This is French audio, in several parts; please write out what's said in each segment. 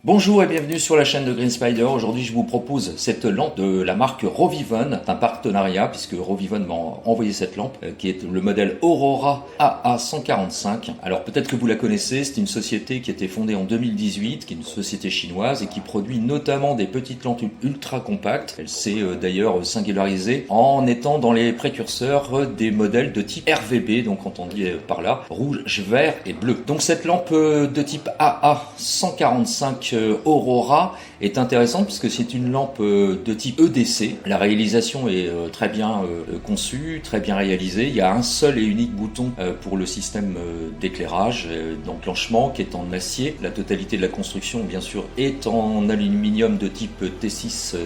Bonjour et bienvenue sur la chaîne de Green Spider. Aujourd'hui, je vous propose cette lampe de la marque Rovivon, un partenariat puisque Rovivon m'a envoyé cette lampe qui est le modèle Aurora AA145. Alors peut-être que vous la connaissez, c'est une société qui a été fondée en 2018, qui est une société chinoise et qui produit notamment des petites lampes ultra compactes. Elle s'est d'ailleurs singularisée en étant dans les précurseurs des modèles de type RVB, donc entendu par là, rouge, vert et bleu. Donc cette lampe de type AA145 Aurora est intéressante puisque c'est une lampe de type EDC. La réalisation est très bien conçue, très bien réalisée. Il y a un seul et unique bouton pour le système d'éclairage d'enclenchement qui est en acier. La totalité de la construction bien sûr est en aluminium de type T6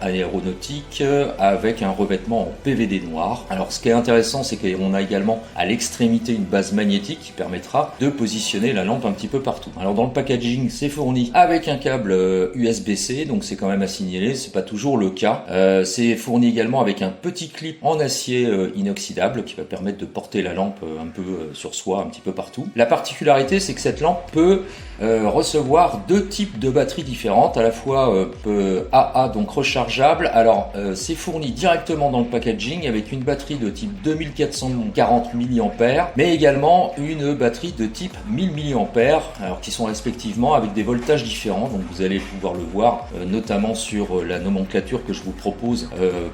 aéronautique avec un revêtement en PVD noir. Alors ce qui est intéressant, c'est qu'on a également à l'extrémité une base magnétique qui permettra de positionner la lampe un petit peu partout. Alors dans le packaging, c'est fourni avec un câble USB-C, donc c'est quand même à signaler, c'est pas toujours le cas. C'est fourni également avec un petit clip en acier inoxydable qui va permettre de porter la lampe un peu sur soi, un petit peu partout. La particularité, c'est que cette lampe peut recevoir deux types de batteries différentes, à la fois AA, donc rechargeable. Alors c'est fourni directement dans le packaging avec une batterie de type 2440 mAh, mais également une batterie de type 1000 mAh, alors qui sont respectivement avec des voltages différents, donc vous allez pouvoir le voir notamment sur la nomenclature que je vous propose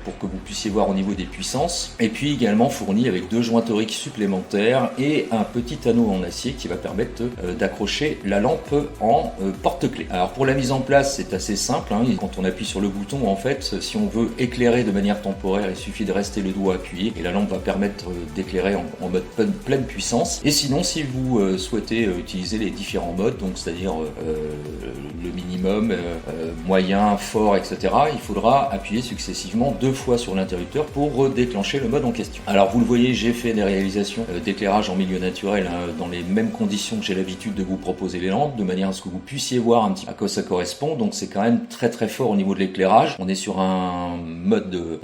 pour que vous puissiez voir au niveau des puissances, et puis également fourni avec deux joints toriques supplémentaires et un petit anneau en acier qui va permettre d'accrocher la lampe en porte-clés. Alors pour la mise en place, c'est assez simple, hein. Quand on appuie sur le bouton, en fait, si on veut éclairer de manière temporaire, il suffit de rester le doigt appuyé et la lampe va permettre d'éclairer en mode pleine puissance. Et sinon, si vous souhaitez utiliser les différents modes, donc c'est-à-dire le minimum, moyen, fort, etc., il faudra appuyer successivement deux fois sur l'interrupteur pour déclencher le mode en question. Alors vous le voyez, j'ai fait des réalisations d'éclairage en milieu naturel dans les mêmes conditions que j'ai l'habitude de vous proposer les lampes, de manière à ce que vous puissiez voir un petit peu à quoi ça correspond. Donc c'est quand même très fort au niveau de l'éclairage. On est sur un mode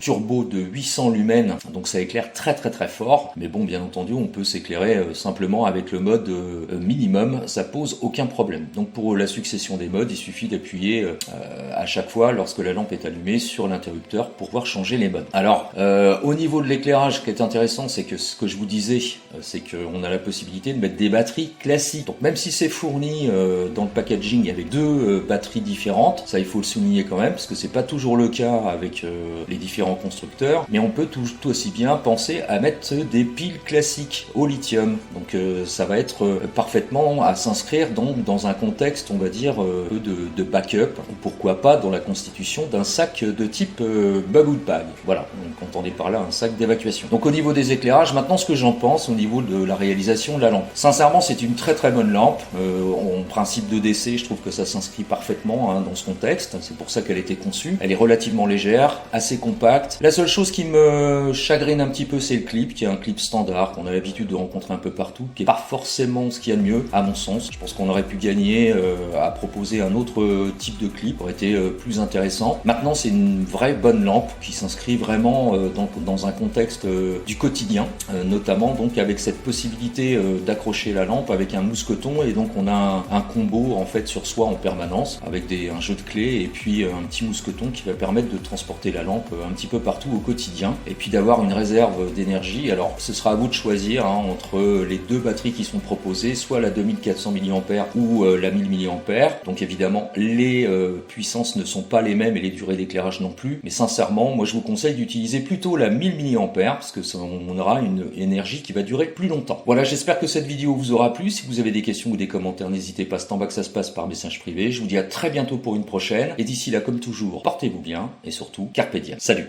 turbo de 800 lumens, donc ça éclaire très fort. Mais bon, bien entendu, on peut s'éclairer simplement avec le mode minimum, ça pose aucun problème. Donc pour la succession des modes, il suffit d'appuyer à chaque fois lorsque la lampe est allumée sur l'interrupteur pour pouvoir changer les modes. Alors au niveau de l'éclairage, ce qui est intéressant, c'est que ce que je vous disais, c'est qu'on a la possibilité de mettre des batteries classiques. Donc même si c'est fourni dans le packaging avec deux batteries différentes, ça il faut le souligner quand même, parce que c'est pas toujours le cas avec les différents constructeurs, mais on peut tout aussi bien penser à mettre des piles classiques au lithium. Donc ça va être parfaitement à s'inscrire dans un contexte, on va dire, de backup, ou pourquoi pas dans la constitution d'un sac de type bubble bag. Voilà, donc entendez par là un sac d'évacuation. Donc au niveau des éclairages, maintenant ce que j'en pense au niveau de la réalisation de la lampe. Sincèrement, c'est une très bonne lampe. En principe de DC, je trouve que ça s'inscrit parfaitement dans ce contexte. C'est pour ça qu'elle a été conçue. Elle est relativement légère, assez compacte. La seule chose qui me chagrine un petit peu, c'est le clip, qui est un clip standard qu'on a l'habitude de rencontrer un peu partout, qui est pas forcément ce qu'il y a de mieux, à mon sens. Je pense qu'on aurait pu gagner à proposer un autre type de clip, aurait été plus intéressant. Maintenant, c'est une vraie bonne lampe qui s'inscrit vraiment dans un contexte du quotidien, notamment donc avec cette possibilité d'accrocher la lampe avec un mousqueton, et donc on a un combo en fait sur soi en permanence avec un jeu de clés et puis un petit mousqueton qui va permettre de transporter la lampe un petit peu partout au quotidien, et puis d'avoir une réserve d'énergie. Alors ce sera à vous de choisir entre les deux batteries qui sont proposées, soit la 2400 mAh ou la 1000 mAh. Donc évidemment les puissances ne sont pas les mêmes et les durées d'éclairage non plus, mais sincèrement moi je vous conseille d'utiliser plutôt la 1000 mAh parce que on aura une énergie qui va durer plus longtemps. Voilà, j'espère que cette vidéo vous aura plu. Si vous avez des questions ou des commentaires, n'hésitez pas, c'est en bas que ça se passe par message privé. Je vous dis à très bientôt pour une prochaine, et d'ici là, comme toujours, portez-vous bien et surtout carpe diem. Salut.